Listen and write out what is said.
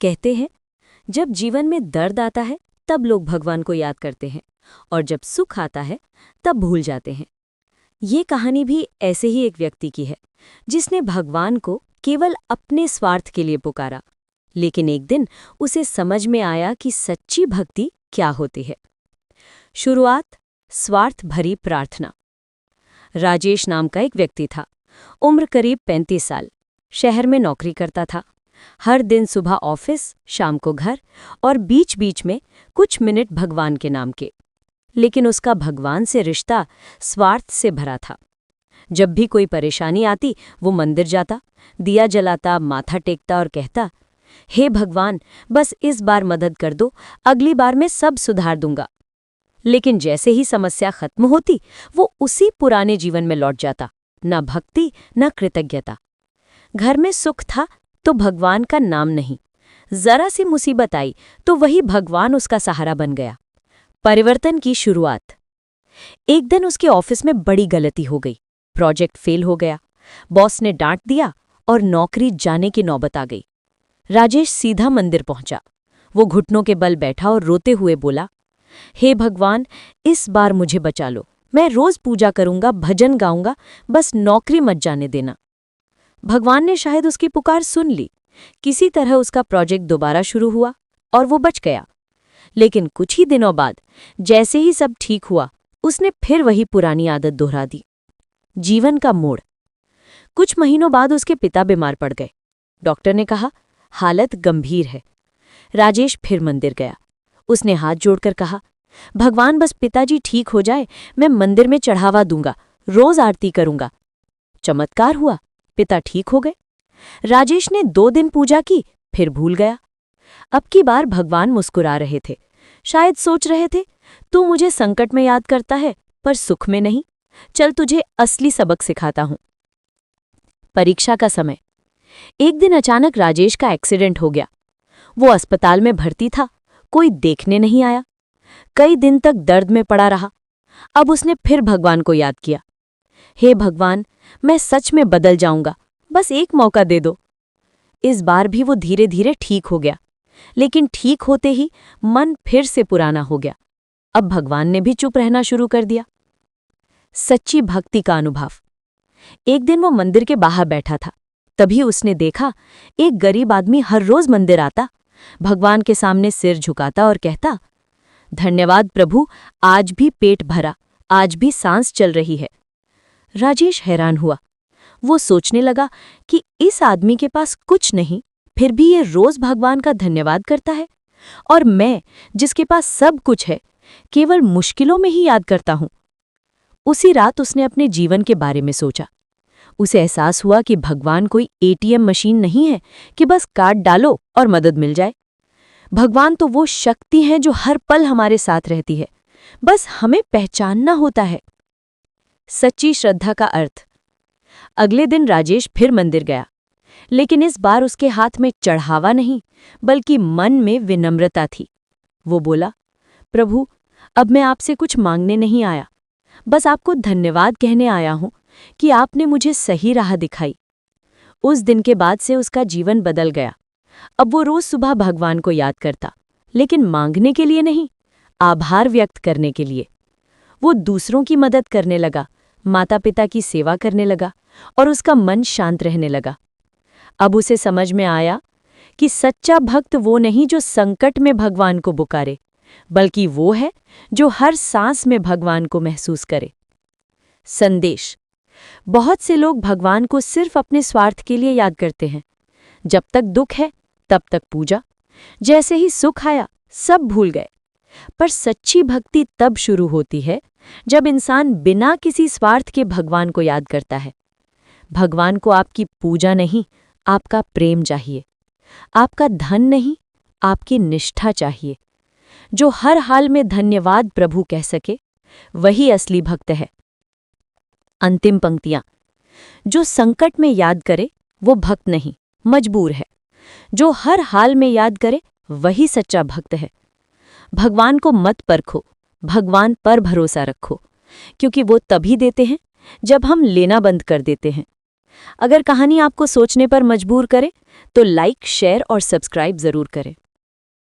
कहते हैं, जब जीवन में दर्द आता है तब लोग भगवान को याद करते हैं और जब सुख आता है तब भूल जाते हैं। ये कहानी भी ऐसे ही एक व्यक्ति की है जिसने भगवान को केवल अपने स्वार्थ के लिए पुकारा, लेकिन एक दिन उसे समझ में आया कि सच्ची भक्ति क्या होती है। शुरुआत, स्वार्थ भरी प्रार्थना। राजेश नाम का एक व्यक्ति था। उम्र करीब 35 साल। शहर में नौकरी करता था। हर दिन सुबह ऑफिस, शाम को घर और बीच-बीच में कुछ मिनट भगवान के नाम के। लेकिन उसका भगवान से रिश्ता स्वार्थ से भरा था। जब भी कोई परेशानी आती वो मंदिर जाता, दिया जलाता, माथा टेकता और कहता, हे भगवान, बस इस बार मदद कर दो, अगली बार मैं सब सुधार दूंगा। लेकिन जैसे ही समस्या खत्म होती वो उसी पुराने जीवन में लौट जाता, न भक्ति न कृतज्ञता। घर में सुख था तो भगवान का नाम नहीं, जरा सी मुसीबत आई तो वही भगवान उसका सहारा बन गया। परिवर्तन की शुरुआत। एक दिन उसके ऑफिस में बड़ी गलती हो गई। प्रोजेक्ट फेल हो गया। बॉस ने डांट दिया और नौकरी जाने की नौबत आ गई। राजेश सीधा मंदिर पहुंचा। वो घुटनों के बल बैठा और रोते हुए बोला, हे भगवान, इस बार मुझे बचा लो। मैं रोज पूजा करूंगा, भजन गाऊंगा, बस नौकरी मत जाने देना। भगवान ने शायद उसकी पुकार सुन ली। किसी तरह उसका प्रोजेक्ट दोबारा शुरू हुआ और वो बच गया। लेकिन कुछ ही दिनों बाद जैसे ही सब ठीक हुआ, उसने फिर वही पुरानी आदत दोहरा दी। जीवन का मोड़। कुछ महीनों बाद उसके पिता बीमार पड़ गए। डॉक्टर ने कहा, हालत गंभीर है। राजेश फिर मंदिर गया। उसने हाथ जोड़कर कहा, भगवान, बस पिताजी ठीक हो जाए, मैं मंदिर में चढ़ावा दूंगा, रोज आरती करूंगा। चमत्कार हुआ, पिता ठीक हो गए। राजेश ने 2 दिन पूजा की, फिर भूल गया। अब की बार भगवान मुस्कुरा रहे थे। शायद सोच रहे थे, तू मुझे संकट में याद करता है पर सुख में नहीं। चल तुझे असली सबक सिखाता हूं। परीक्षा का समय। एक दिन अचानक राजेश का एक्सीडेंट हो गया। वो अस्पताल में भर्ती था। कोई देखने नहीं आया। कई दिन तक दर्द में पड़ा रहा। अब उसने फिर भगवान को याद किया, हे भगवान, मैं सच में बदल जाऊंगा, बस एक मौका दे दो। इस बार भी वो धीरे धीरे ठीक हो गया, लेकिन ठीक होते ही मन फिर से पुराना हो गया। अब भगवान ने भी चुप रहना शुरू कर दिया। सच्ची भक्ति का अनुभव। एक दिन वो मंदिर के बाहर बैठा था। तभी उसने देखा, एक गरीब आदमी हर रोज मंदिर आता, भगवान के सामने सिर झुकाता और कहता, धन्यवाद प्रभु, आज भी पेट भरा, आज भी सांस चल रही है। राजेश हैरान हुआ। वो सोचने लगा कि इस आदमी के पास कुछ नहीं, फिर भी ये रोज भगवान का धन्यवाद करता है, और मैं, जिसके पास सब कुछ है, केवल मुश्किलों में ही याद करता हूं। उसी रात उसने अपने जीवन के बारे में सोचा। उसे एहसास हुआ कि भगवान कोई एटीएम मशीन नहीं है कि बस कार्ड डालो और मदद मिल जाए। भगवान तो वो शक्ति है जो हर पल हमारे साथ रहती है, बस हमें पहचानना होता है। सच्ची श्रद्धा का अर्थ। अगले दिन राजेश फिर मंदिर गया, लेकिन इस बार उसके हाथ में चढ़ावा नहीं, बल्कि मन में विनम्रता थी। वो बोला, प्रभु, अब मैं आपसे कुछ मांगने नहीं आया, बस आपको धन्यवाद कहने आया हूं कि आपने मुझे सही राह दिखाई। उस दिन के बाद से उसका जीवन बदल गया। अब वो रोज सुबह भगवान को याद करता, लेकिन मांगने के लिए नहीं, आभार व्यक्त करने के लिए। वो दूसरों की मदद करने लगा, माता पिता की सेवा करने लगा और उसका मन शांत रहने लगा। अब उसे समझ में आया कि सच्चा भक्त वो नहीं जो संकट में भगवान को पुकारे, बल्कि वो है जो हर सांस में भगवान को महसूस करे। संदेश। बहुत से लोग भगवान को सिर्फ अपने स्वार्थ के लिए याद करते हैं। जब तक दुख है तब तक पूजा, जैसे ही सुख आया सब भूल गए। पर सच्ची भक्ति तब शुरू होती है जब इंसान बिना किसी स्वार्थ के भगवान को याद करता है। भगवान को आपकी पूजा नहीं, आपका प्रेम चाहिए। आपका धन नहीं, आपकी निष्ठा चाहिए। जो हर हाल में धन्यवाद प्रभु कह सके, वही असली भक्त है। अंतिम पंक्तियां। जो संकट में याद करे वो भक्त नहीं, मजबूर है। जो हर हाल में याद करे वही सच्चा भक्त है। भगवान को मत परखो, भगवान पर भरोसा रखो, क्योंकि वो तभी देते हैं जब हम लेना बंद कर देते हैं। अगर कहानी आपको सोचने पर मजबूर करे तो लाइक, शेयर और सब्सक्राइब जरूर करें।